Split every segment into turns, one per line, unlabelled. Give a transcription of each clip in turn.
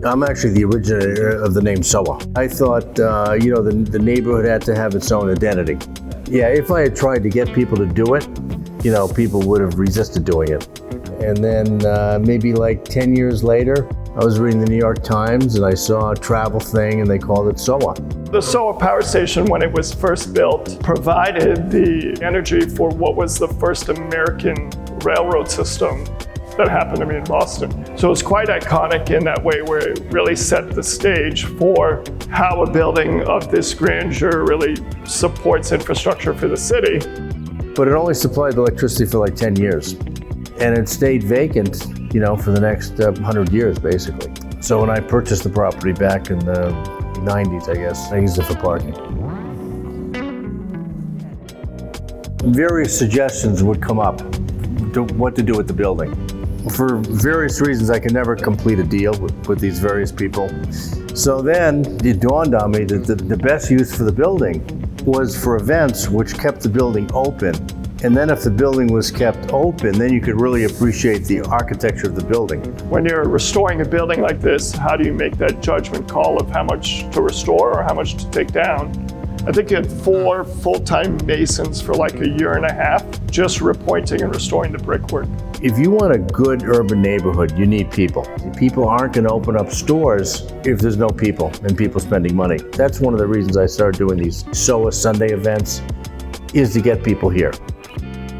I'm actually the originator of the name SoWa. I thought, the neighborhood had to have its own identity. Yeah, if I had tried to get people to do it, people would have resisted doing it. And then maybe like 10 years later, I was reading the New York Times and I saw a travel thing and they called it SoWa.
The SoWa Power Station, when it was first built, provided the energy for what was the first American railroad system that happened to me in Boston. So it's quite iconic in that way, where it really set the stage for how a building of this grandeur really supports infrastructure for the city.
But it only supplied electricity for like 10 years. And it stayed vacant, for the next 100 years, basically. So when I purchased the property back in the 90s, I guess, I used it for parking. Various suggestions would come up to what to do with the building. For various reasons, I could never complete a deal with these various people. So then it dawned on me that the best use for the building was for events, which kept the building open. And then if the building was kept open, then you could really appreciate the architecture of the building.
When you're restoring a building like this, how do you make that judgment call of how much to restore or how much to take down? I think you had 4 full-time masons for like a year and a half, just repointing and restoring the brickwork.
If you want a good urban neighborhood, you need people. People aren't going to open up stores if there's no people and people spending money. That's one of the reasons I started doing these SoWa Sunday events, is to get people here.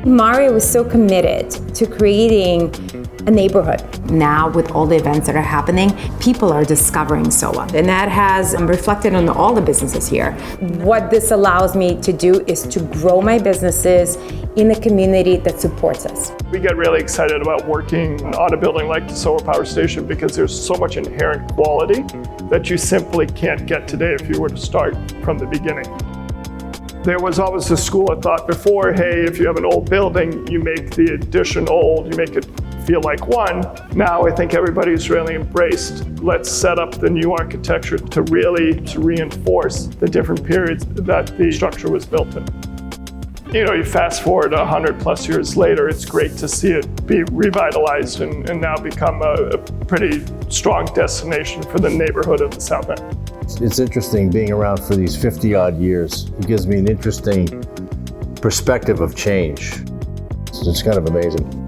Mario was so committed to creating a neighborhood.
Now, with all the events that are happening, people are discovering SoWa, and that has reflected on all the businesses here.
What this allows me to do is to grow my businesses in a community that supports us.
We get really excited about working on a building like the SoWa Power Station because there's so much inherent quality that you simply can't get today if you were to start from the beginning. There was always a school of thought before, hey, if you have an old building, you make the addition old, you make it feel like one. Now I think everybody's really embraced, let's set up the new architecture to reinforce the different periods that the structure was built in. You fast forward 100 plus years later, it's great to see it be revitalized and now become a pretty strong destination for the neighborhood of the South End.
It's interesting being around for these 50-odd years. It gives me an interesting perspective of change. It's kind of amazing.